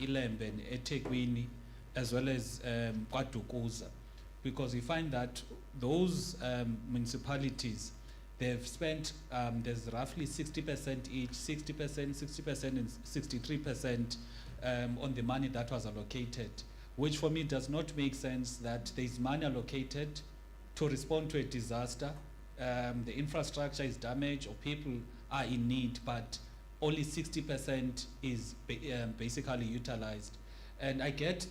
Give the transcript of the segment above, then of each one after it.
iLembe and eThekwini, as well as KwaDukuza, because we find that those municipalities, they've spent, there's roughly 60% each, 60%, 60% and 63% on the money that was allocated, which for me does not make sense that there's money allocated to respond to a disaster. The infrastructure is damaged or people are in need, but only 60% is basically utilized. And I get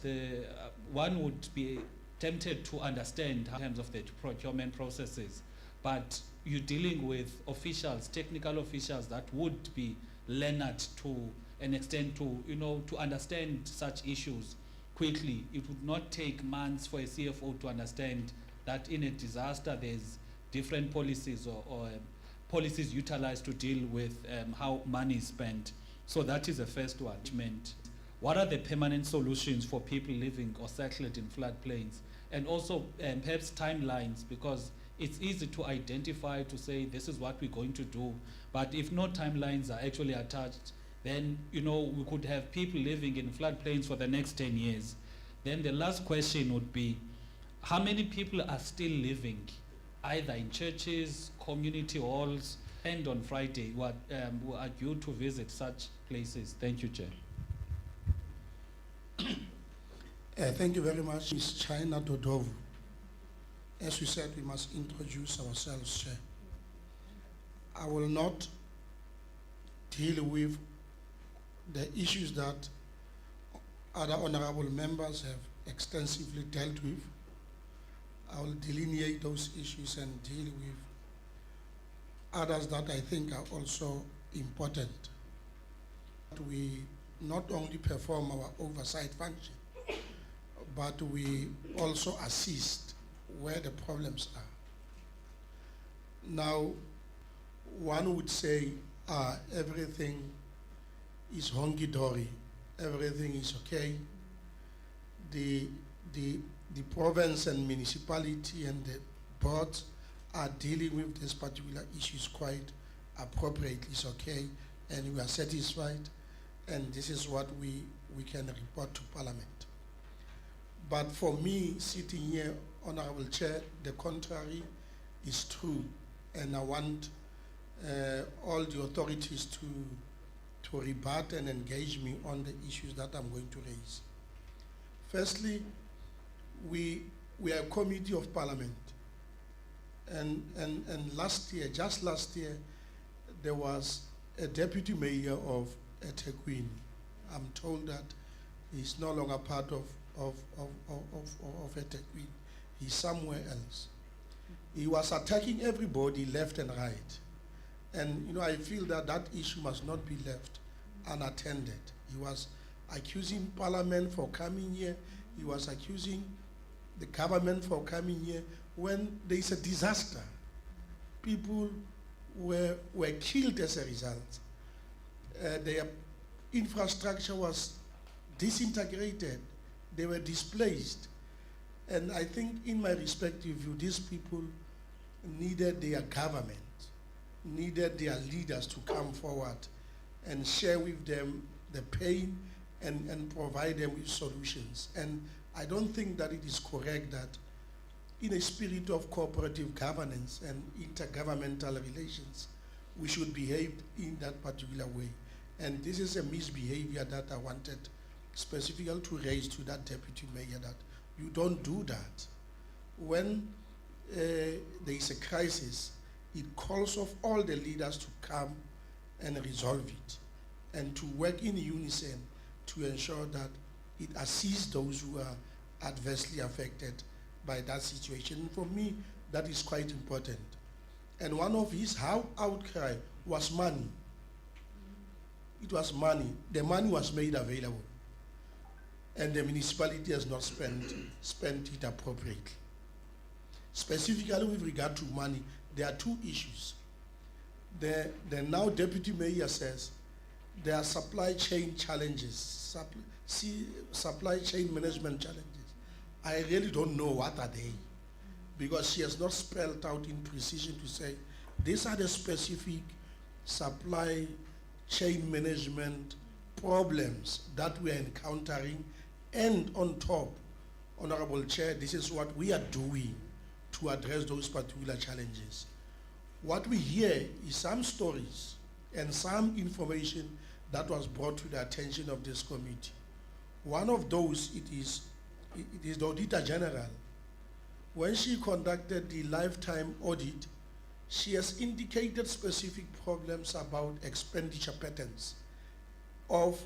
one would be tempted to understand in terms of the procurement processes, but you're dealing with officials, technical officials that would be learned to an extent to understand such issues quickly. It would not take months for a CFO to understand that in a disaster there's different policies or policies utilized to deal with how money is spent. So that is the first one. What are the permanent solutions for people living or settled in floodplains? And also perhaps timelines, because it's easy to identify, to say this is what we're going to do, but if no timelines are actually attached, then we could have people living in floodplains for the next 10 years. Then the last question would be, how many people are still living either in churches, community halls, and on Friday who are due to visit such places? Thank you, Chair. Thank you very much, Ms. China Dodovu. As we said, we must introduce ourselves, Chair. I will not deal with the issues that other honorable members have extensively dealt with. I will delineate those issues and deal with others that I think are also important. We not only perform our oversight function, but we also assist where the problems are. Now, one would say everything is honky-dory, everything is okay. The province and municipality and the boards are dealing with this particular issues quite appropriately. It's okay, and we are satisfied, and this is what we can report to Parliament. But for me, sitting here, Honorable Chair, the contrary is true, and I want all the authorities to rebut and engage me on the issues that I'm going to raise. Firstly, we are a committee of Parliament, and just last year, there was a deputy mayor of eThekwini. I'm told that he's no longer part of eThekwini. He's somewhere else. He was attacking everybody left and right. And I feel that that issue must not be left unattended. He was accusing Parliament for coming here. He was accusing the government for coming here when there is a disaster. People were killed as a result. Their infrastructure was disintegrated. They were displaced. And I think in my respective view, these people needed their government, needed their leaders to come forward and share with them the pain and provide them with solutions. And I don't think that it is correct that in a spirit of cooperative governance and intergovernmental relations, we should behave in that particular way. And this is a misbehavior that I wanted specifically to raise to that deputy mayor, that you don't do that. When there is a crisis, it calls of all the leaders to come and resolve it and to work in unison to ensure that it assists those who are adversely affected by that situation. For me, that is quite important. And one of his outcry was money. It was money. The money was made available, and the municipality has not spent it appropriately. Specifically with regard to money, there are two issues. The now deputy mayor says there are supply chain challenges, supply chain management challenges. I really don't know what are they, because she has not spelled out in precision to say these are the specific supply chain management problems that we are encountering, and on top, Honorable Chair, this is what we are doing to address those particular challenges. What we hear is some stories and some information that was brought to the attention of this committee. One of those, it is the Auditor General. When she conducted the lifetime audit, she has indicated specific problems about expenditure patterns of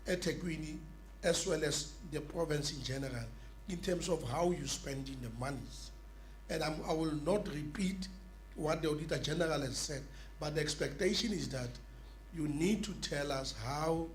eThekwini as well as the province in general in terms of how you spending the monies. And I will not repeat what the Auditor General has said, but the expectation is that you need to tell us how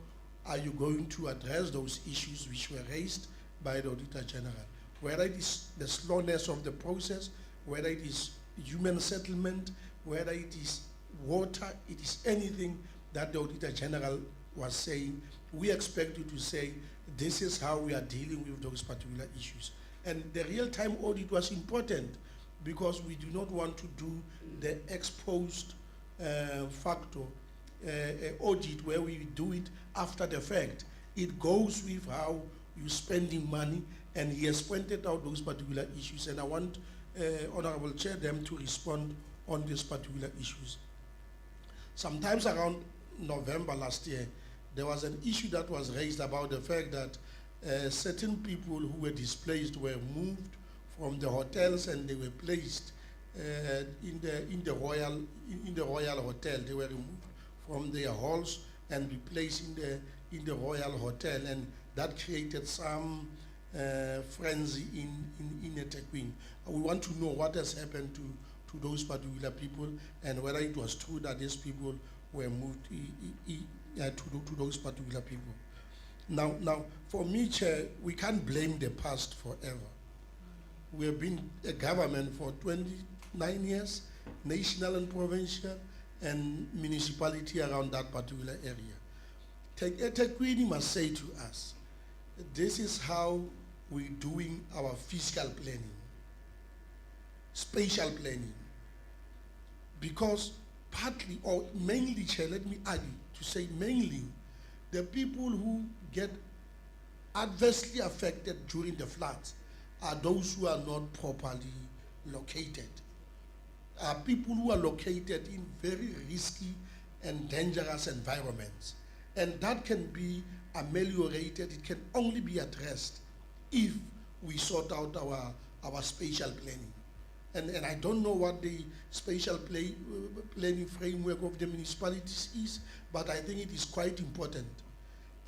are you going to address those issues which were raised by the Auditor General, whether it is the slowness of the process, whether it is human settlement, whether it is water, it is anything that the Auditor General was saying. We expect you to say, this is how we are dealing with those particular issues. And the real-time audit was important because we do not want to do the ex-post factor audit where we do it after the fact. It goes with how you're spending money, and he has pointed out those particular issues, and I want Honorable Chair them to respond on these particular issues. Sometimes around November last year, there was an issue that was raised about the fact that certain people who were displaced were moved from the hotels and they were placed in the Royal Hotel. They were removed from their halls and be placed in the Royal Hotel, and that created some frenzy in eThekwini. We want to know what has happened to those particular people and whether it was true that these people were moved to those particular people. Now, for me, Chair, we can't blame the past forever. We have been a government for 29 years, national and provincial, and municipality around that particular area. eThekwini must say to us, this is how we're doing our fiscal planning, spatial planning. Because partly, or mainly, Chair, let me add to say mainly, the people who get adversely affected during the floods are those who are not properly located. Are people who are located in very risky and dangerous environments. And that can be ameliorated, it can only be addressed if we sort out our spatial planning. And I don't know what the spatial planning framework of the municipalities is, but I think it is quite important.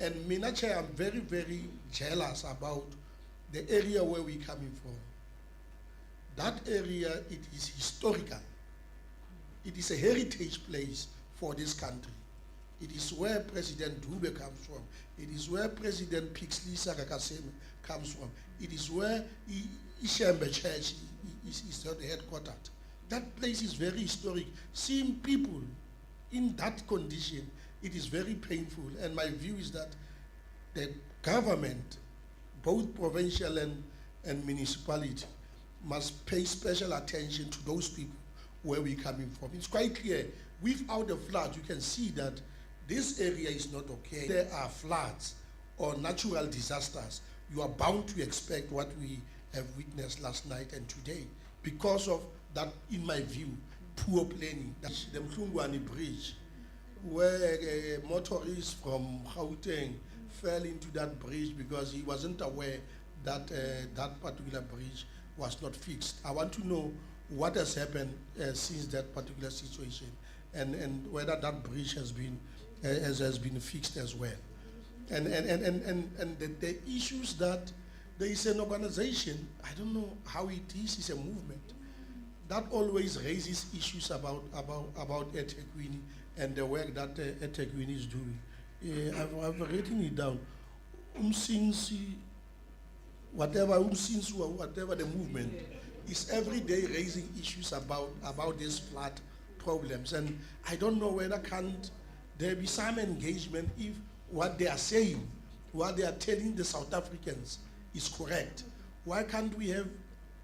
And Mina Chair, I'm very, very jealous about the area where we're coming from. That area, it is historical. It is a heritage place for this country. It is where President Dube comes from. It is where President Pixley Sakakaseme comes from. It is where Ishembe Church is headquartered. That place is very historic. Seeing people in that condition, it is very painful. And my view is that the government, both provincial and municipality, must pay special attention to those people where we're coming from. It's quite clear, without the flood, you can see that this area is not okay. There are floods or natural disasters. You are bound to expect what we have witnessed last night and today. Because of that, in my view, poor planning. That's the Mhlungwane Bridge, where a motorist from Gauteng fell into that bridge because he wasn't aware that that particular bridge was not fixed. I want to know what has happened since that particular situation, and whether that bridge has been fixed as well. And the issues that there is an organization, I don't know how it is, it's a movement, that always raises issues about eThekwini and the work that eThekwini is doing. I've written it down. Whatever the movement is every day raising issues about these flood problems. And I don't know whether can't there be some engagement if what they are saying, what they are telling the South Africans is correct. Why can't we have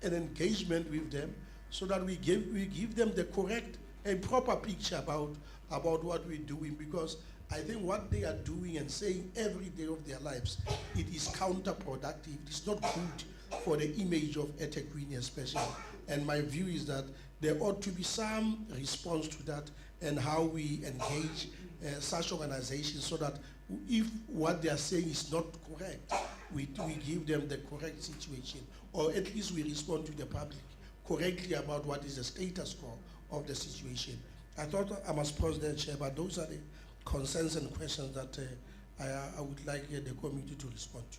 an engagement with them so that we give them the correct and proper picture about what we're doing? Because I think what they are doing and saying every day of their lives, it is counterproductive. It is not good for the image of eThekwini especially. And my view is that there ought to be some response to that and how we engage such organizations so that if what they are saying is not correct, we give them the correct situation, or at least we respond to the public correctly about what is the status quo of the situation. I thought I must pause there, Chair, but those are the concerns and questions that I would like the committee to respond to.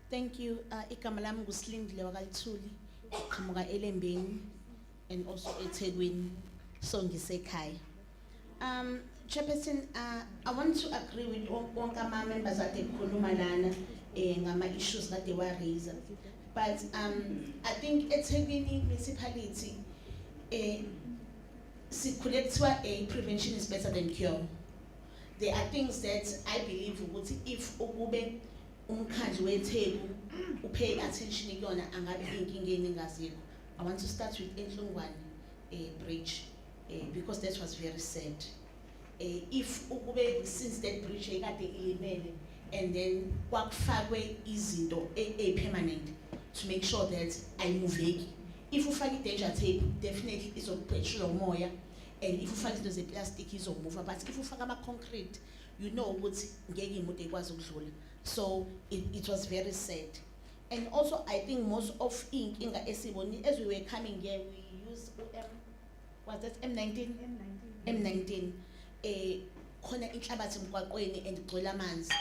Thank you. Igama lami nguSilindile wakalithuli, uqhamuka eLembeni and also eThekwini, so ngisekhaya. Chairperson, I want to agree with wonke ama members ade khuluma lana ngama issues that they were raised. But I think eThekwini municipality sikhule kuthiwa prevention is better than cure. There are things that I believe ukuthi if ukube umkhandlu weTheku upay attention kuyona angabe inkinga engazikho. I want to start with Enhlungwane bridge because that was very sad. If ukube since that bridge ekade ilimele and then kwakufakwe izinto permanent to make sure that ayimuveki. If ufake danger tape, definitely izophetshula umoya, and if ufake izinto zeplastic izomove. But if ufake ama concrete, you know ukuthi ngeke imoto ikwazi ukudlula. So it was very sad. And also I think most of inkinga esiboni as we were coming here, we used was that M19? M19. Khona inhlabathi emgwaqweni and igcwele amanzi.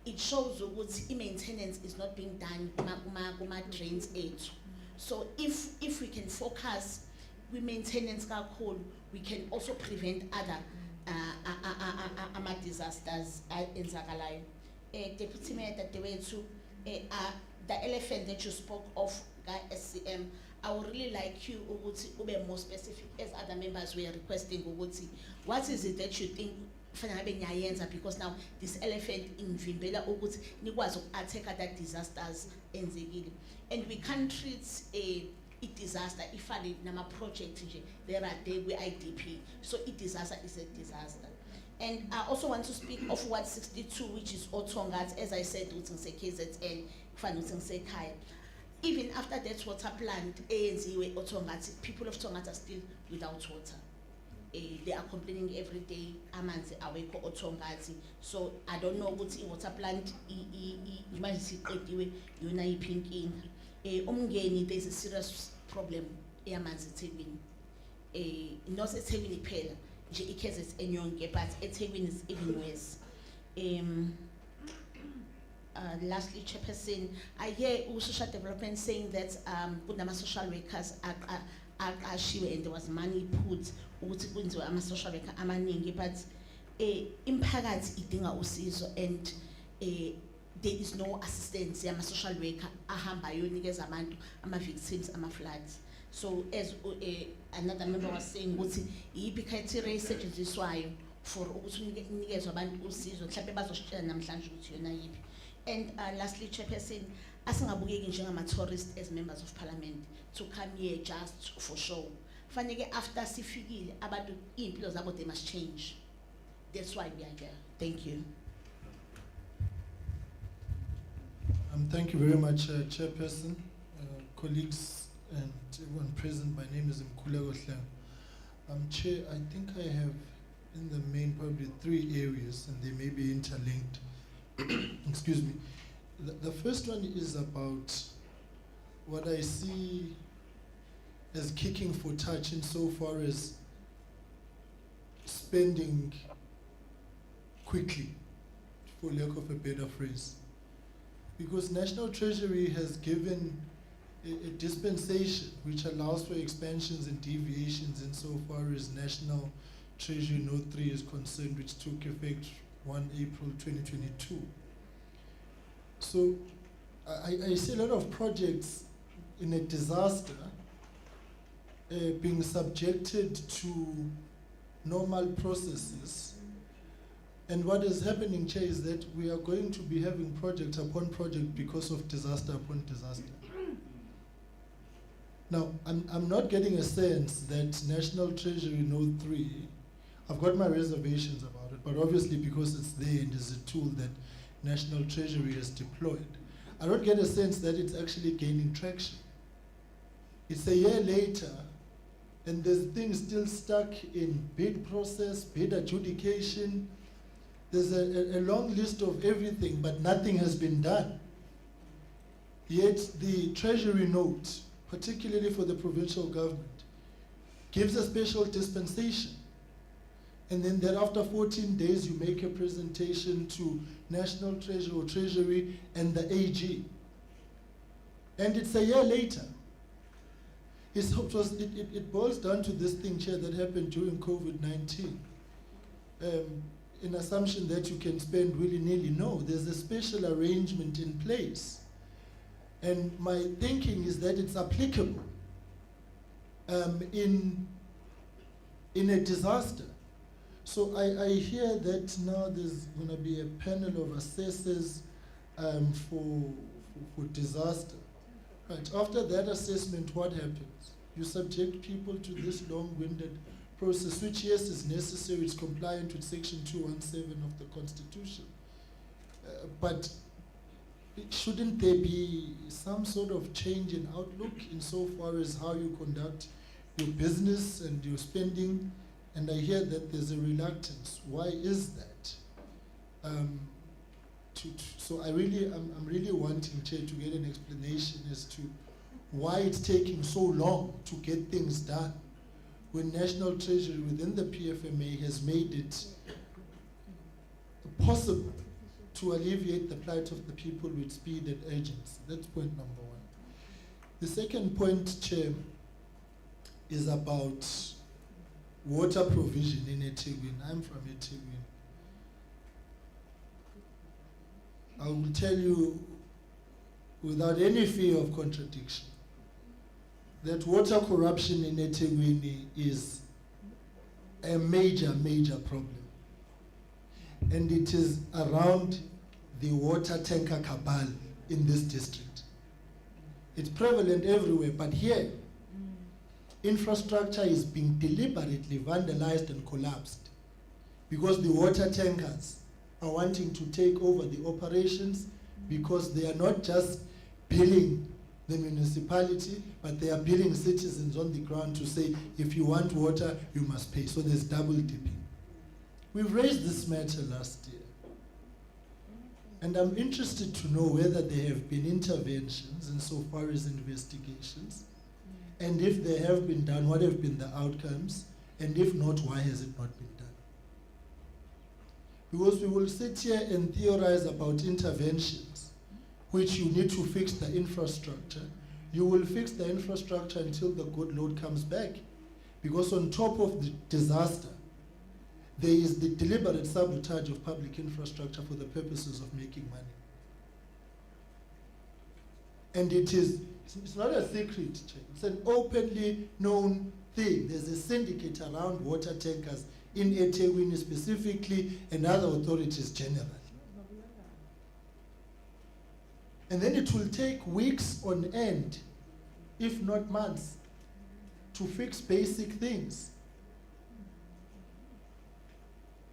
It shows ukuthi maintenance is not being done kuma drains ethu. So if we can focus with maintenance kakhulu, we can also prevent other disasters enzakalayo. Deputy Mayor Dadewethu, the elephant that you spoke of, SCM, I would really like you to be more specific as other members were requesting. What is it that you think because now this elephant in Vimbela nikwazi attack that disasters enzekile, and we can't treat a disaster if nama project there are there with IDP, so a disaster is a disaster. And I also want to speak of what 62, which is Otongat, as I said, KZN, Kaya. Even after that water plant, ANC, Otongat, people of Tongat are still without water. They are complaining every day, amanzi awekho Otongat. So I don't know what water plant emergency yona yiphi inkinga. Umngeni, there's a serious problem eyamanzi eThekwini. Not eThekwini phela. Cases enyonke, but eThekwini is even worse. Lastly, Chairperson, I hear social development saying that kunama social workers aqashiwe and there was money put ukuthi kwenziwe ama social worker amaningi, but imphakathi idinga usizo and there is no assistance yama social worker ahamba yonikeza abantu ama victims ama floods. So as another member was saying, ukuthi yiphi criteria esetshenziswayo for ukuthi unikezwe abantu usizo mhlawumbe bazoshitsha namhlanje ukuthi yona yiphi. And lastly, Chairperson, asingabukeki njengama tourists as members of parliament to come here just for show. Fanele after sifikile abantu impilo zabo they must change. That's why we are here. Thank you. Thank you very much, Chairperson, colleagues, and everyone present. My name is Mkhuleko Hleng. Chair, I think I have in the main probably 3 areas, and they may be interlinked. Excuse me. The first one is about what I see as kicking for touch insofar as spending quickly, for lack of a better phrase. Because National Treasury has given a dispensation which allows for expansions and deviations insofar as National Treasury Note 3 is concerned, which took effect 1 April 2022. So I see a lot of projects in a disaster being subjected to normal processes. And what is happening, Chair, is that we are going to be having project upon project because of disaster upon disaster. Now, I'm not getting a sense that National Treasury Note 3, I've got my reservations about it, but obviously because it's there and is a tool that National Treasury has deployed, I don't get a sense that it's actually gaining traction. It's a year later, and there's things still stuck in bid process, bid adjudication. There's a long list of everything, but nothing has been done. Yet the Treasury note, particularly for the provincial government, gives a special dispensation. And then thereafter 14 days, you make a presentation to National Treasury or Treasury and the AG. And it's a year later. It boils down to this thing, Chair, that happened during COVID-19. An assumption that you can spend willy-nilly. No, there's a special arrangement in place. And my thinking is that it's applicable in a disaster. So I hear that now there's going to be a panel of assessors for disaster. Right. After that assessment, what happens? You subject people to this long-winded process, which, yes, is necessary. It's compliant with Section 217 of the Constitution. But shouldn't there be some sort of change in outlook insofar as how you conduct your business and your spending? And I hear that there's a reluctance. Why is that? So I'm really wanting, Chair, to get an explanation as to why it's taking so long to get things done when National Treasury within the PFMA has made it possible to alleviate the plight of the people with speed and urgency. That's point number one. The second point, Chair, is about water provision in eThekwini. I'm from eThekwini. I will tell you without any fear of contradiction that water corruption in eThekwini is a major, major problem. And it is around the water tanker cabal in this district. It's prevalent everywhere, but here, infrastructure is being deliberately vandalized and collapsed because the water tankers are wanting to take over the operations because they are not just billing the municipality, but they are billing citizens on the ground to say, if you want water, you must pay. So there's double dipping. We've raised this matter last year. And I'm interested to know whether there have been interventions insofar as investigations. And if they have been done, what have been the outcomes? And if not, why has it not been done? Because we will sit here and theorize about interventions, which you need to fix the infrastructure. You will fix the infrastructure until the good Lord comes back. Because on top of the disaster, there is the deliberate sabotage of public infrastructure for the purposes of making money. And it's not a secret, it's an openly known thing. There's a syndicate around water tankers in eThekwini specifically and other authorities generally. And then it will take weeks on end, if not months, to fix basic things.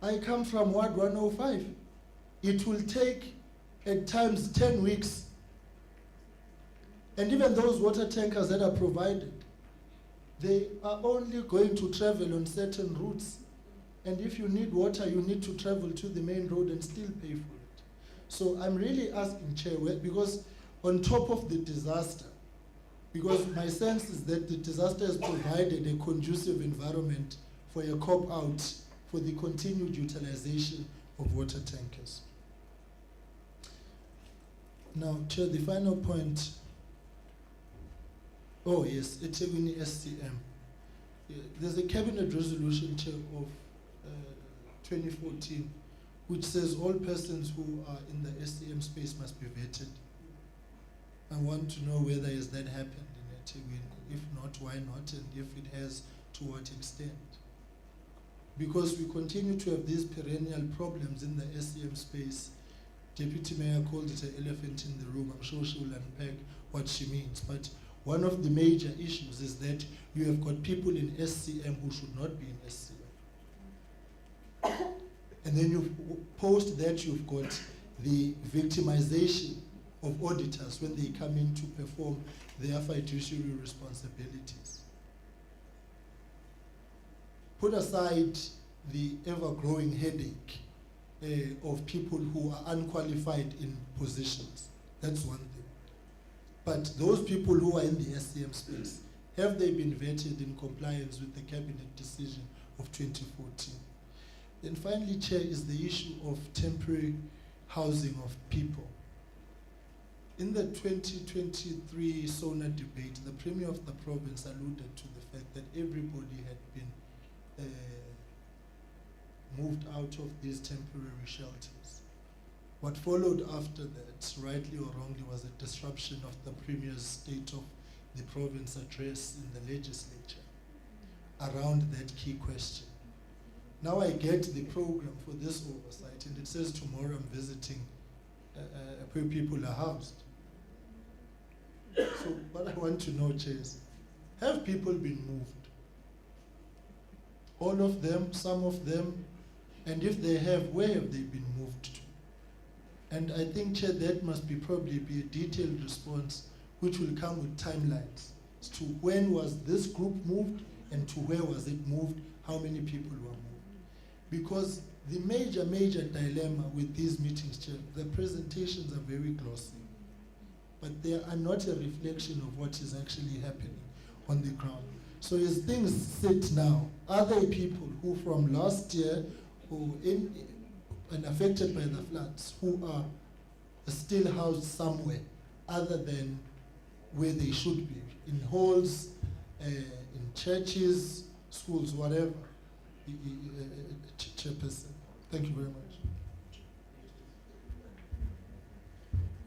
I come from Ward 105. It will take at times 10 weeks. And even those water tankers that are provided, they are only going to travel on certain routes. And if you need water, you need to travel to the main road and still pay for it. So I'm really asking, Chair, because on top of the disaster, because my sense is that the disaster has provided a conducive environment for a cop-out for the continued utilization of water tankers. Now, Chair, the final point. Oh yes, eThekwini SCM. Yeah, there's a cabinet resolution, Chair, of 2014, which says all persons who are in the SCM space must be vetted. I want to know whether has that happened in eThekwini. If not, why not? And if it has, to what extent? Because we continue to have these perennial problems in the SCM space. Deputy Mayor called it an elephant in the room. I'm sure she will unpack what she means. But one of the major issues is that you have got people in SCM who should not be in SCM. And then post that you've got the victimization of auditors when they come in to perform their fiduciary responsibilities. Put aside the ever-growing headache of people who are unqualified in positions. That's one thing. But those people who are in the SCM space, have they been vetted in compliance with the cabinet decision of 2014? Then finally, Chair, is the issue of temporary housing of people. In the 2023 SONA debate, the Premier of the province alluded to the fact that everybody had been moved out of these temporary shelters. What followed after that, rightly or wrongly, was a disruption of the Premier's State of the Province address in the legislature around that key question. Now I get the program for this oversight, and it says tomorrow I'm visiting where people are housed. So what I want to know, Chair, is, have people been moved? All of them, some of them, and if they have, where have they been moved to? And I think, Chair, that must probably be a detailed response which will come with timelines as to when was this group moved and to where was it moved, how many people were moved. Because the major dilemma with these meetings, Chair, the presentations are very glossy, but they are not a reflection of what is actually happening on the ground. So as things sit now, are there people who from last year who and affected by the floods who are still housed somewhere other than where they should be, in halls, in churches, schools, whatever? Chairperson, thank you very much.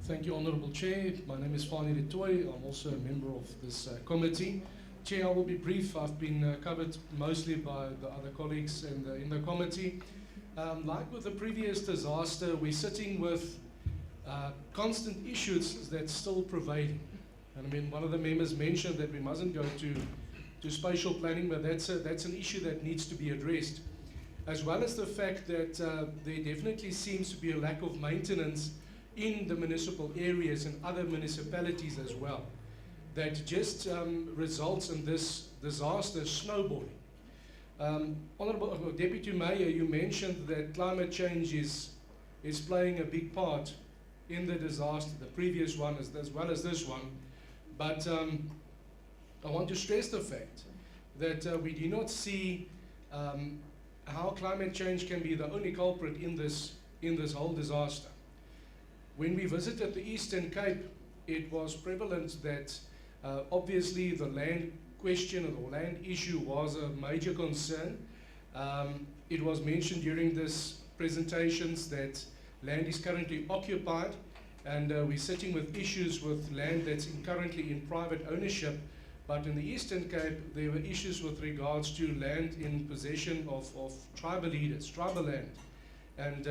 Thank you, Honourable Chair. My name is Fani Letoy. I'm also a member of this committee. Chair, I will be brief. I've been covered mostly by the other colleagues in the committee. Like with the previous disaster, we're sitting with constant issues that's still prevailing. And I mean, one of the members mentioned that we mustn't go to spatial planning, but that's an issue that needs to be addressed. As well as the fact that there definitely seems to be a lack of maintenance in the municipal areas and other municipalities as well, that just results in this disaster snowballing. Honourable Deputy Mayor, you mentioned that climate change is playing a big part in the disaster, the previous one as well as this one. But I want to stress the fact that we do not see how climate change can be the only culprit in this whole disaster. When we visited the Eastern Cape, it was prevalent that obviously the land question or the land issue was a major concern. It was mentioned during this presentations that land is currently occupied, and we're sitting with issues with land that's currently in private ownership. But in the Eastern Cape, there were issues with regards to land in possession of tribal leaders, tribal land, and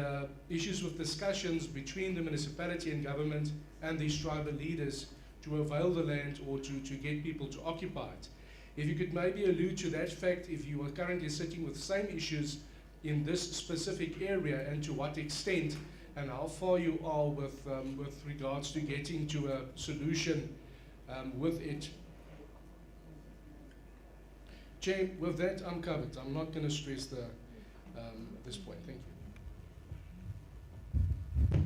issues with discussions between the municipality and government and these tribal leaders to avail the land or to get people to occupy it. If you could maybe allude to that fact, if you are currently sitting with the same issues in this specific area, and to what extent, and how far you are with regards to getting to a solution with it. Chair, with that I'm covered. I'm not going to stress at this point. Thank you.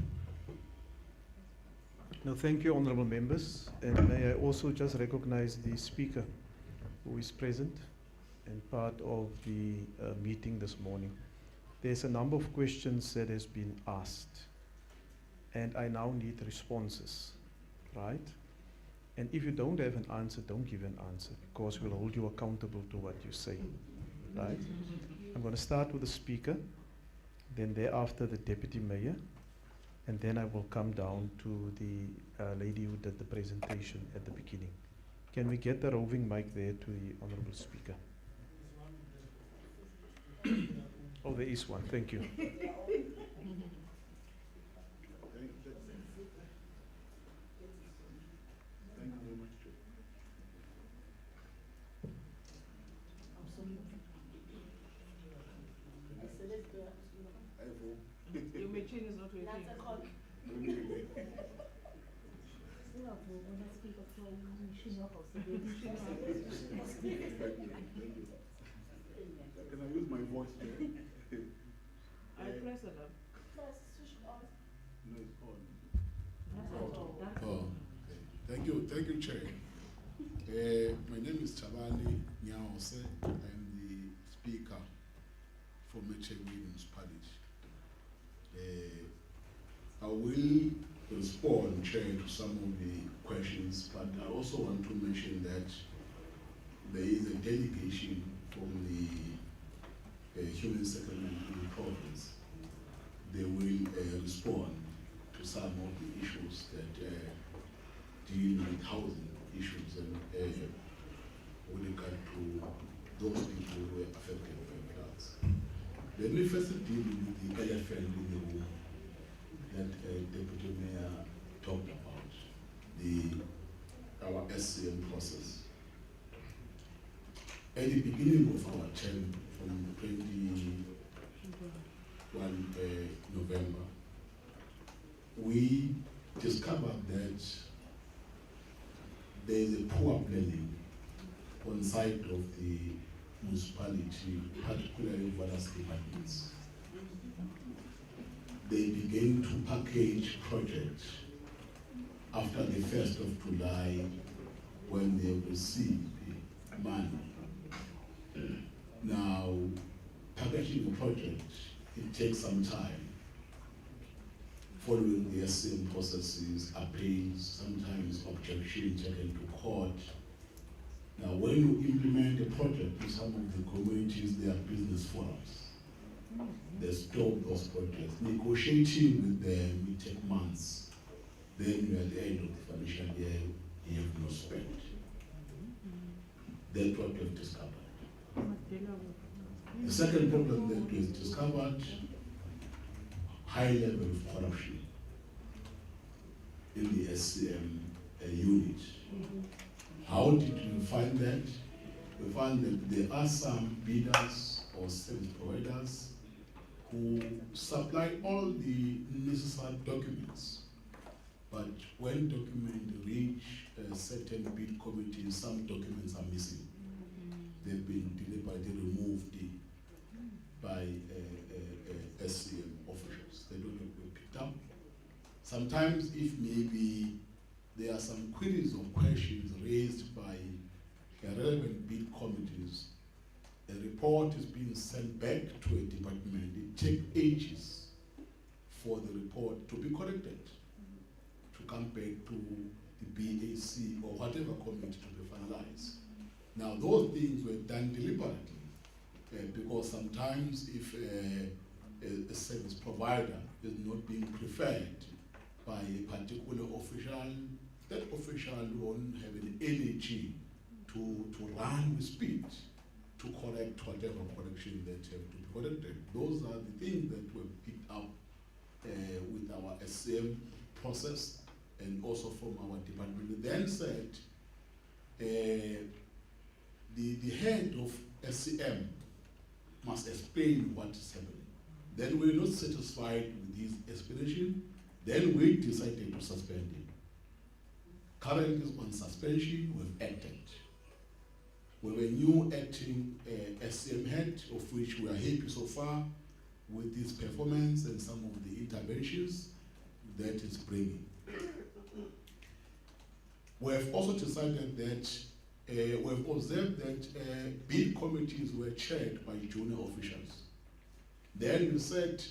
No, thank you, honourable members. And may I also just recognize the speaker who is present and part of the meeting this morning. There's a number of questions that has been asked, and I now need responses, right? And if you don't have an answer, don't give an answer, because we'll hold you accountable to what you say, right? I'm going to start with the speaker, then thereafter the deputy mayor, and then I will come down to the lady who did the presentation at the beginning. Can we get the roving mic there to the honourable speaker? Oh, there is one. Thank you. Your machine is not working. That's a call. Can I use my voice here? I press it up. Press, switch it on. No, it's on. Oh, okay. Thank you, Chair. My name is Chabani Nyaose. I'm the Speaker for Meche Municipality. I will respond, Chair, to some of the questions, but I also want to mention that there is a delegation from the Human Settlement in the province. They will respond to some of the issues that deal with housing issues and with regard to those people who were affected by floods. Let me first deal with the elephant in the room that Deputy Mayor talked about, our SCM process. At the beginning of our term, from 21 November, we discovered that there is a poor planning on side of the municipality, particularly various departments. They began to package projects after the 1st of July when they received the money. Now, packaging a project, it takes some time. Following the SCM processes, appeals, sometimes objections taken to court. Now, when you implement a project in some of the communities, there are business forums. They stop those projects. Negotiating with them, it takes months. Then you are at the end of the financial year, you have no spend. That's what we've discovered. The second problem that we've discovered, high level of corruption in the SCM unit. How did we find that? We found that there are some bidders or service providers who supply all the necessary documents. But when documents reach a certain bid committee, some documents are missing. They've been deliberately removed by SCM officials. They don't have to be picked up. Sometimes if maybe there are some queries or questions raised by relevant bid committees, a report is being sent back to a department. It takes ages for the report to be corrected, to come back to the BAC or whatever committee to be finalized. Now those things were done deliberately because sometimes if a service provider is not being preferred by a particular official, that official won't have an energy to run with speed to correct whatever correction that have to be corrected. Those are the things that were picked up with our SCM process and also from our department. We then said the head of SCM must explain what is happening. Then we were not satisfied with his explanation. Then we decided to suspend him. Currently is on suspension, we've acted. We have a new acting SCM head, of which we are happy so far with his performance and some of the interventions that is bringing. We have also decided that we have observed that bid committees were chaired by junior officials. Then we said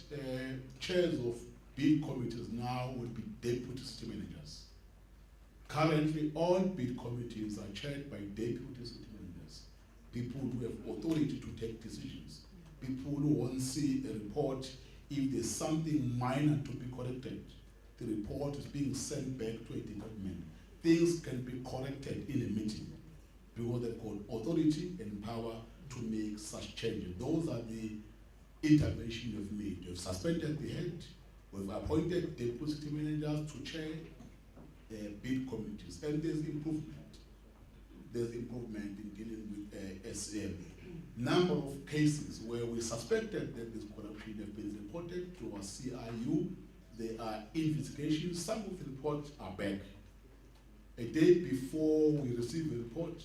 chairs of bid committees now will be deputy city managers. Currently, all bid committees are chaired by deputy city managers, people who have authority to take decisions, people who won't see a report if there's something minor to be corrected. The report is being sent back to a department. Things can be corrected in a meeting because they've got authority and power to make such changes. Those are the interventions we've made. We've suspended the head, we've appointed deputy city managers to chair bid committees, and there's improvement. There's improvement in dealing with SCM. number of cases where we suspected that this corruption have been reported to our CIU. There are investigations. Some of the reports are back. A day before we received a report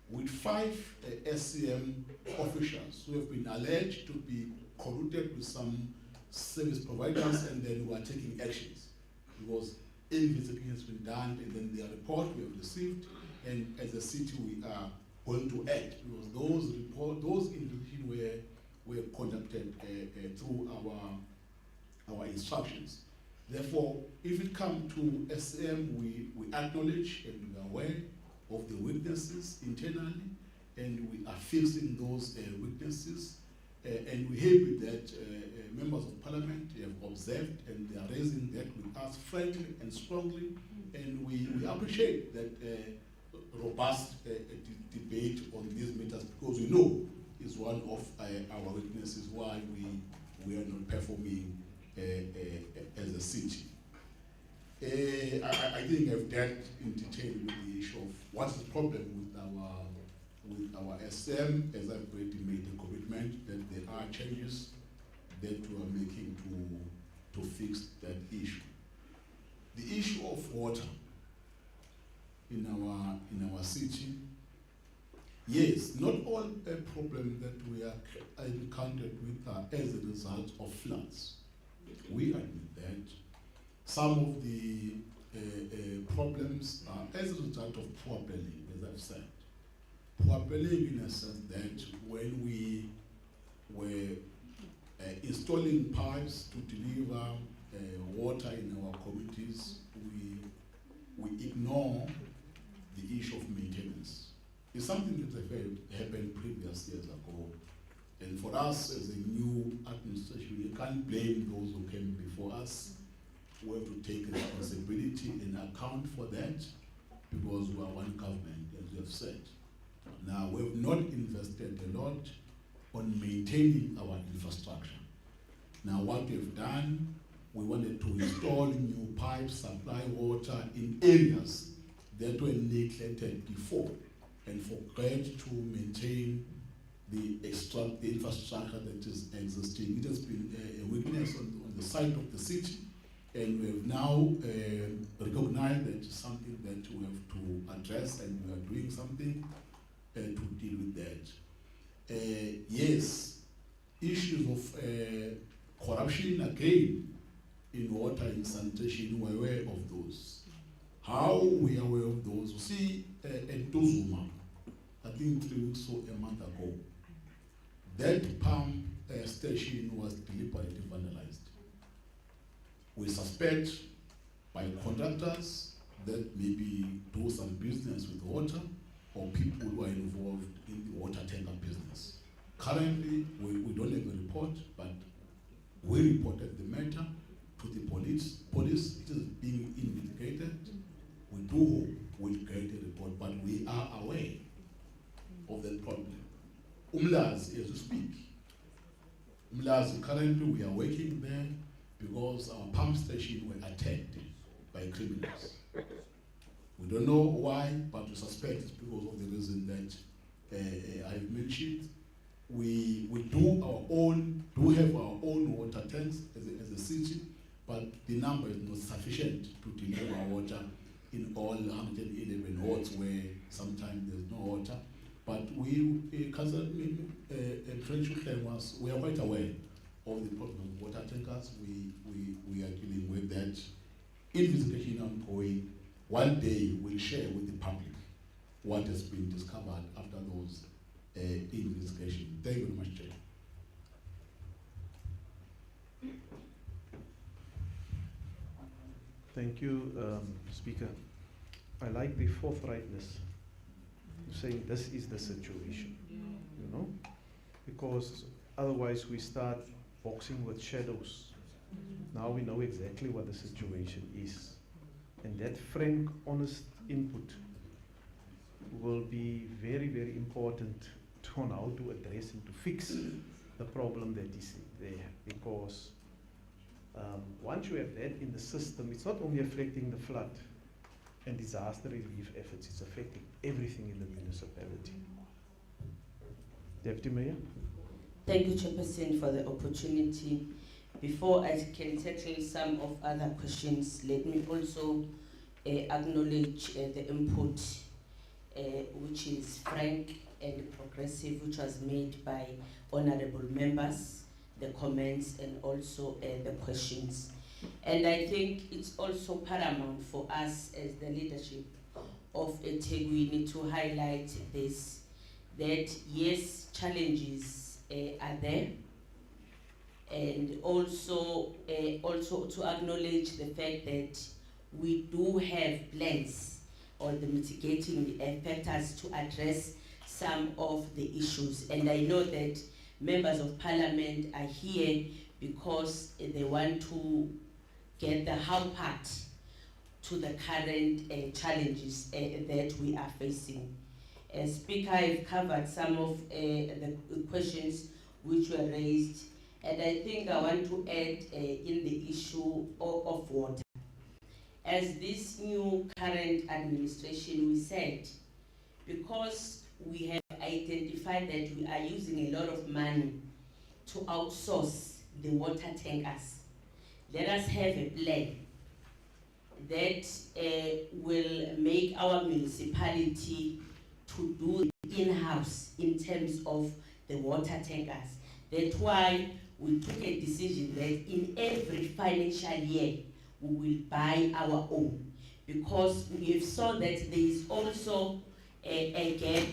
with 5 SCM officials who have been alleged to be colluded with some service providers, and then we are taking actions because investigation has been done, and then their report we have received, and as a city we are going to act because those investigations were conducted through our instructions. Therefore, if it comes to SCM, we acknowledge and we are aware of the weaknesses internally, and we are fixing those weaknesses. And we hope that members of parliament have observed and they are raising that with us frankly and strongly. And we appreciate that robust debate on these matters because we know is one of our weaknesses why we are not performing as a city. I think I've dealt in detail with the issue of what's the problem with our SM, as I've already made a commitment that there are changes that we are making to fix that issue. The issue of water in our city, yes, not all problems that we are encountered with are as a result of floods. We admit that. Some of the problems are as a result of poor planning, as I've said. Poor planning in a sense that when we were installing pipes to deliver water in our communities, we ignore the issue of maintenance. It's something that happened previous years ago. And for us as a new administration, we can't blame those who came before us. We have to take responsibility and account for that because we are one government, as we have said. Now, we have not invested a lot on maintaining our infrastructure. Now, what we've done, we wanted to install new pipes, supply water in areas that were neglected before, and forget to maintain the infrastructure that is existing. It has been a weakness on the side of the city, and we have now recognized that it's something that we have to address, and we are doing something to deal with that. Yes, issues of corruption again in water and sanitation, we're aware of those. How we are aware of those? You see, at Tuzuma, I think 3 weeks or a month ago, that pump station was deliberately vandalized. We suspect by contractors that maybe do some business with water or people who are involved in the water tanker business. Currently, we don't have a report, but we reported the matter to the police. It is being investigated. We do hope we'll get a report, but we are aware of that problem. Umlazi, as we speak. Umlazi, currently we are working there because our pump station were attacked by criminals. We don't know why, but we suspect it's because of the reason that I've mentioned. We do have our own water tanks as a city, but the number is not sufficient to deliver water in all 111 wards where sometimes there's no water. But we are quite aware of the problem of water tankers. We are dealing with that. Investigation ongoing. One day we'll share with the public what has been discovered after those investigations. Thank you very much, Chair. Thank you, Speaker. I like the forthrightness, saying this is the situation, you know, because otherwise we start boxing with shadows. Now we know exactly what the situation is. And that frank, honest input will be very, very important on how to address and to fix the problem that is there. Because once you have that in the system, it's not only affecting the flood and disaster relief efforts, it's affecting everything in the municipality. Deputy Mayor. Thank you, Chairperson, for the opportunity. Before I can tackle some of other questions, let me also acknowledge the input, which is frank and progressive, which was made by honorable members, the comments and also the questions. And I think it's also paramount for us as the leadership of eThekwini to highlight this, that yes, challenges are there, and also to acknowledge the fact that we do have plans or the mitigating factors to address some of the issues. And I know that members of parliament are here because they want to get the how part to the current challenges that we are facing. Speaker, I've covered some of the questions which were raised, and I think I want to add in the issue of water. As this new current administration, we said, because we have identified that we are using a lot of money to outsource the water tankers, let us have a plan that will make our municipality to do in-house in terms of the water tankers. That's why we took a decision that in every financial year we will buy our own, because we have saw that there is also a gap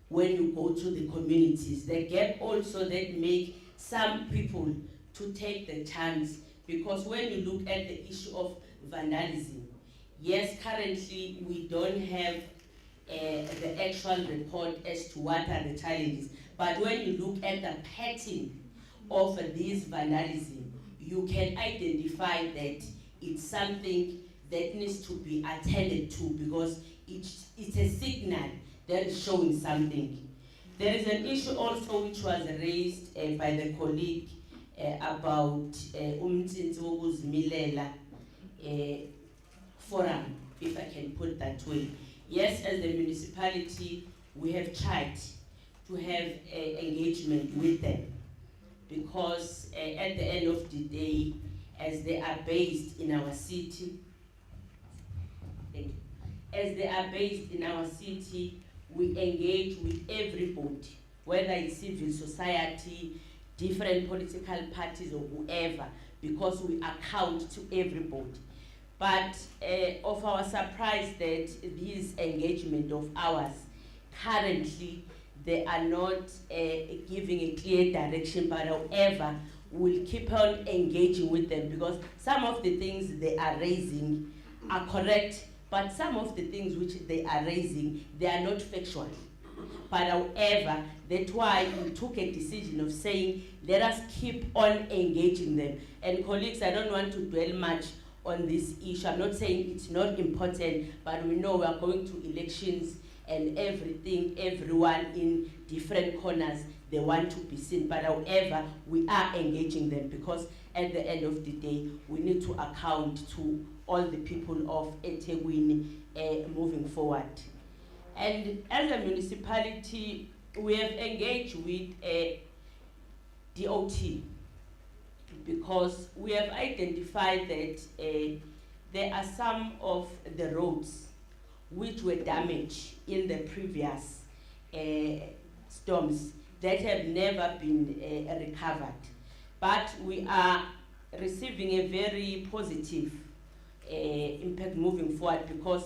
when you go to the communities. The gap also that make some people to take the chance, because when you look at the issue of vandalism, yes, currently we don't have the actual report as to what are the challenges, but when you look at the pattern of this vandalism, you can identify that it's something that needs to be attended to, because it's a signal that is showing something. There is an issue also which was raised by the colleague about umtsinsi wokuzimilela forum, if I can put that way. Yes, as the municipality, we have tried to have engagement with them, because at the end of the day, as they are based in our city, we engage with everybody, whether it's civil society, different political parties or whoever, because we account to everybody. But of our surprise that this engagement of ours, currently they are not giving a clear direction, but however, we'll keep on engaging with them, because some of the things they are raising are correct, but some of the things which they are raising, they are not factual. But however, that's why we took a decision of saying, let us keep on engaging them. And colleagues, I don't want to dwell much on this issue. I'm not saying it's not important, but we know we are going to elections and everything, everyone in different corners, they want to be seen. But however, we are engaging them, because at the end of the day, we need to account to all the people of eThekwini moving forward. And as a municipality, we have engaged with DOT, because we have identified that there are some of the roads which were damaged in the previous storms that have never been recovered. But we are receiving a very positive impact moving forward, because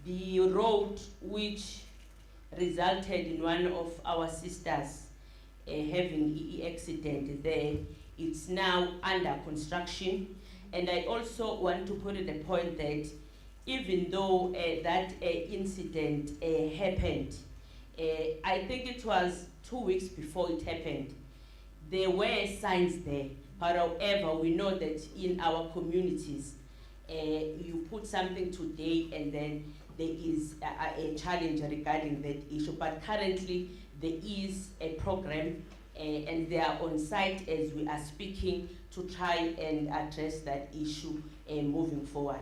the road which resulted in one of our sisters having EE accident there, it's now under construction. And I also want to put in the point that even though that incident happened, I think it was 2 weeks before it happened, there were signs there. But however, we know that in our communities, you put something today and then there is a challenge regarding that issue. But currently, there is a program and they are on site as we are speaking to try and address that issue moving forward.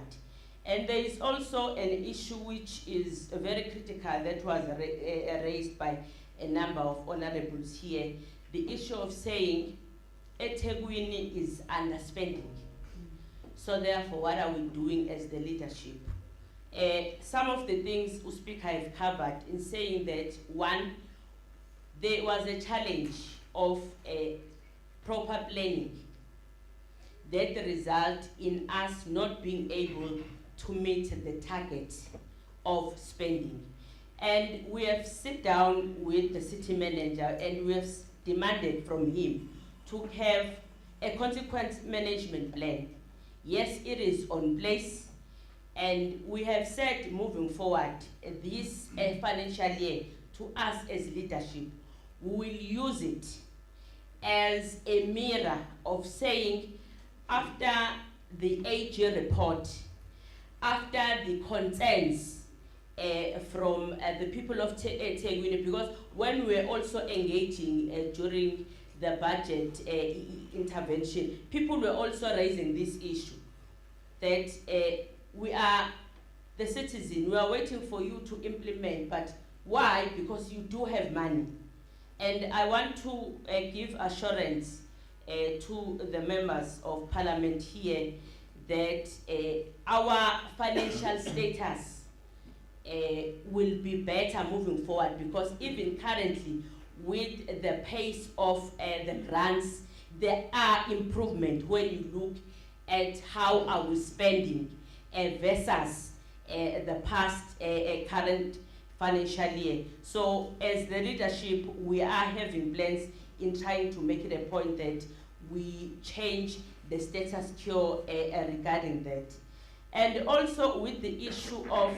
And there is also an issue which is very critical that was raised by a number of honorables here, the issue of saying eThekwini is underspending. So therefore, what are we doing as the leadership? Some of the things Uspika have covered in saying that, one, there was a challenge of proper planning that result in us not being able to meet the target of spending. And we have sit down with the city manager and we have demanded from him to have a consequence management plan. Yes, it is on place, and we have said moving forward, this financial year, to us as leadership, we will use it as a mirror of saying, after the AG report, after the concerns from the people of eThekwini, because when we were also engaging during the budget intervention, people were also raising this issue, that we are the citizen, we are waiting for you to implement, but why? Because you do have money. And I want to give assurance to the members of parliament here that our financial status will be better moving forward, because even currently with the pace of the grants, there are improvements when you look at how are we spending versus the past current financial year. So as the leadership, we are having plans in trying to make it a point that we change the status quo regarding that. And also with the issue of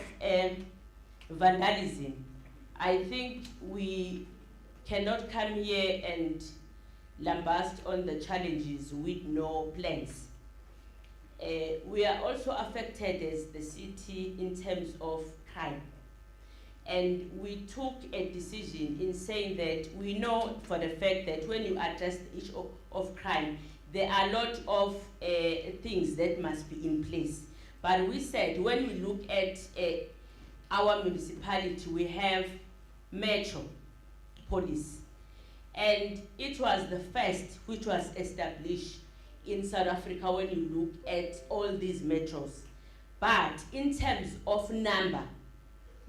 vandalism, I think we cannot come here and lambast on the challenges with no plans. We are also affected as the city in terms of crime. And we took a decision in saying that we know for the fact that when you address the issue of crime, there are a lot of things that must be in place. But we said when we look at our municipality, we have Metro Police. And it was the first which was established in South Africa when you look at all these metros. But in terms of number,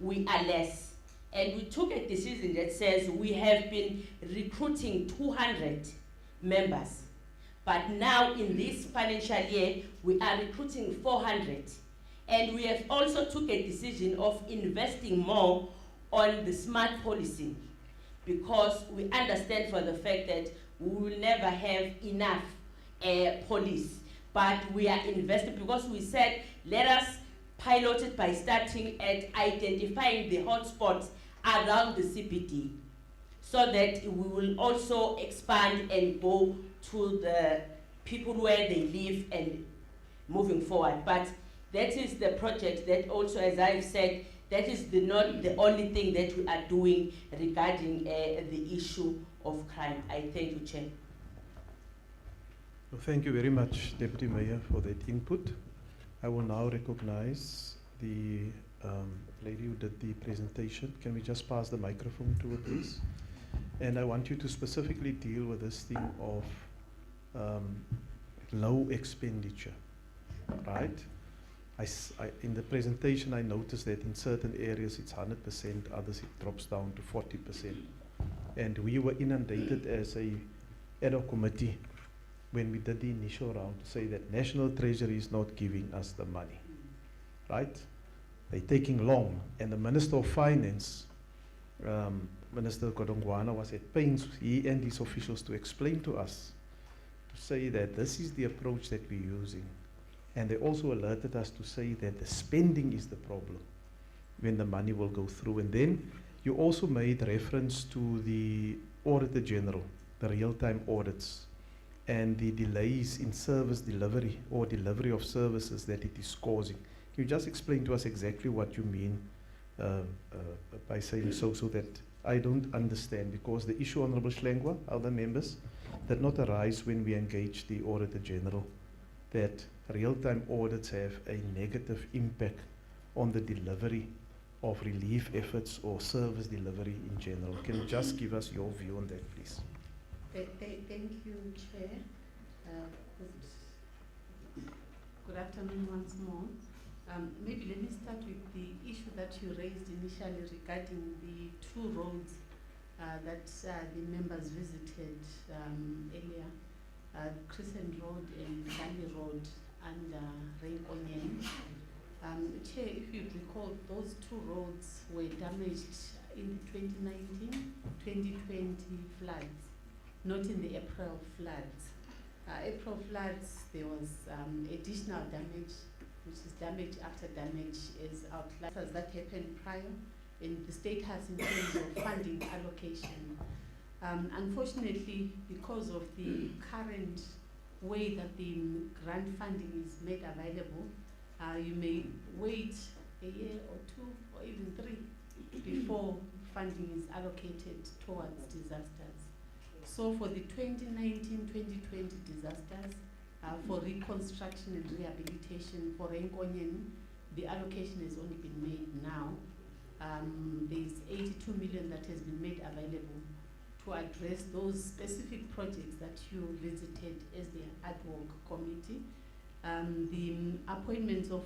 we are less. And we took a decision that says we have been recruiting 200 members. But now in this financial year, we are recruiting 400. And we have also took a decision of investing more on the smart policing, because we understand for the fact that we will never have enough police. But we are investing because we said, let us pilot it by starting at identifying the hotspots around the CBD, so that we will also expand and go to the people where they live and moving forward. But that is the project that also, as I've said, that is not the only thing that we are doing regarding the issue of crime. I thank you, Chair. Well, thank you very much, Deputy Mayor, for that input. I will now recognize the lady who did the presentation. Can we just pass the microphone to her, please? And I want you to specifically deal with this thing of low expenditure, right? In the presentation, I noticed that in certain areas it's 100%, others it drops down to 40%. And we were inundated as a ad hoc committee when we did the initial round to say that National Treasury is not giving us the money, right? They're taking long. And the Minister of Finance, Minister Godongwana, was at pains, he and his officials, to explain to us, to say that this is the approach that we're using. And they also alerted us to say that the spending is the problem when the money will go through. And then you also made reference to the Auditor General, the real-time audits, and the delays in service delivery or delivery of services that it is causing. Can you just explain to us exactly what you mean by saying so that I don't understand? Because the issue, Honourable Schlengwa, other members, did not arise when we engaged the Auditor General, that real-time audits have a negative impact on the delivery of relief efforts or service delivery in general. Can you just give us your view on that, please? Thank you, Chair. Good afternoon once more. Maybe let me start with the issue that you raised initially regarding the two roads that the members visited earlier, Crescent Road and Valley Road under Rain Onion. Chair, if you recall, those two roads were damaged in the 2019-2020 floods, not in the April floods. April floods, there was additional damage, which is damage after damage, as outlined that happened prior, and the state has in terms of funding allocation. Unfortunately, because of the current way that the grant funding is made available, you may wait a year or two or even 3 before funding is allocated towards disasters. So for the 2019-2020 disasters, for reconstruction and rehabilitation for Renkonyen, the allocation has only been made now. There's 82 million that has been made available to address those specific projects that you visited as the Ad Hoc Committee. The appointments of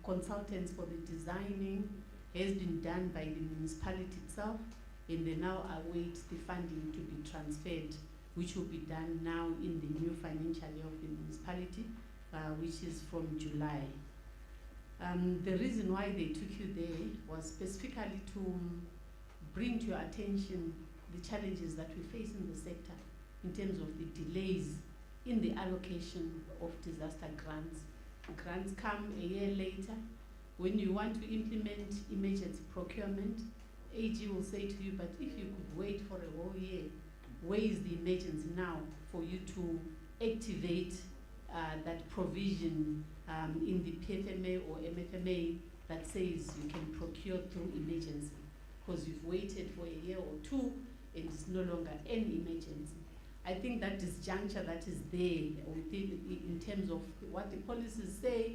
consultants for the designing has been done by the municipality itself, and they now await the funding to be transferred, which will be done now in the new financial year of the municipality, which is from July. The reason why they took you there was specifically to bring to your attention the challenges that we face in the sector in terms of the delays in the allocation of disaster grants. Grants come a year later. When you want to implement emergency procurement, AG will say to you, but if you could wait for a whole year, where is the emergency now for you to activate that provision in the PFMA or MFMA that says you can procure through emergency? Because you've waited for a year or 2 and it's no longer an emergency. I think that disjuncture that is there within, in terms of what the policies say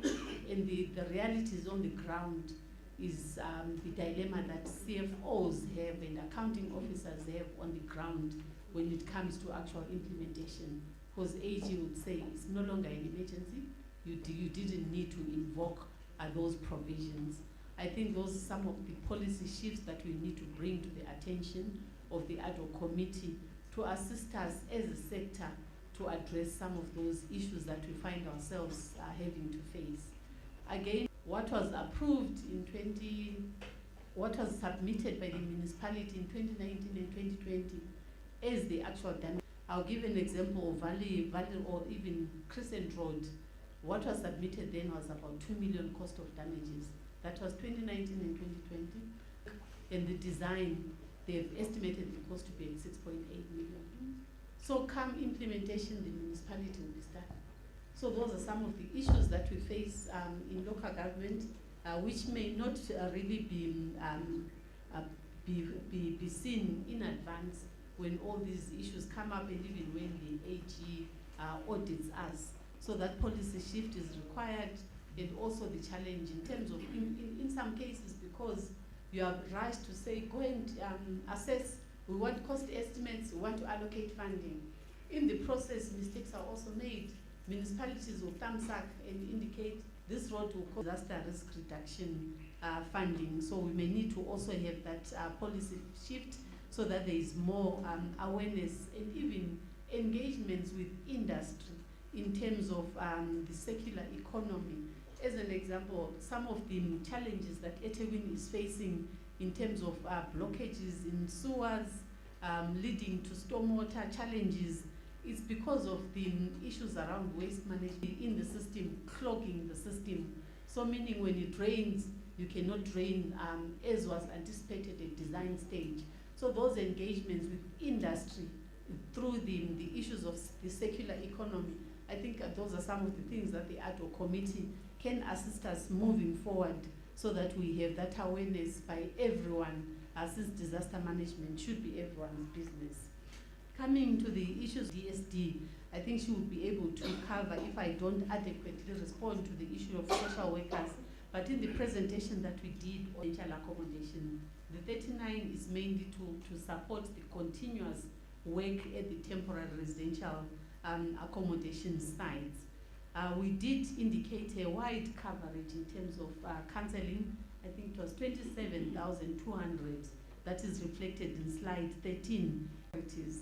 and the realities on the ground is the dilemma that CFOs have and accounting officers have on the ground when it comes to actual implementation. Because AG would say it's no longer an emergency, you didn't need to invoke those provisions. I think those are some of the policy shifts that we need to bring to the attention of the Ad Hoc Committee to assist us as a sector to address some of those issues that we find ourselves having to face. Again, what was approved in what was submitted by the municipality in 2019 and 2020 as the actual damage. I'll give an example of Valley or even Crescent Road. What was submitted then was about 2 million cost of damages. That was 2019 and 2020. And the design, they've estimated the cost to be at 6.8 million. So come implementation, the municipality will be stuck. So those are some of the issues that we face in local government, which may not really be seen in advance when all these issues come up and even when the AG audits us. So that policy shift is required, and also the challenge in terms of, in some cases, because you are rushed to say, go and assess, we want cost estimates, we want to allocate funding. In the process, mistakes are also made. Municipalities will thumbsuck and indicate this road will cause disaster risk reduction funding. So we may need to also have that policy shift so that there is more awareness and even engagements with industry in terms of the circular economy. As an example, some of the challenges that eThekwini is facing in terms of blockages in sewers, leading to stormwater challenges, is because of the issues around waste management in the system, clogging the system. So meaning when it rains, you cannot drain as was anticipated at design stage. So those engagements with industry through the issues of the circular economy, I think those are some of the things that the Ad Hoc Committee can assist us moving forward so that we have that awareness by everyone, since disaster management should be everyone's business. Coming to the issues of DSD, I think she will be able to cover if I don't adequately respond to the issue of social workers, But in the presentation that we did on residential accommodation, the 39 is mainly to support the continuous work at the temporary residential accommodation sites. We did indicate a wide coverage in terms of counseling. I think it was 27,200. That is reflected in slide 13. It is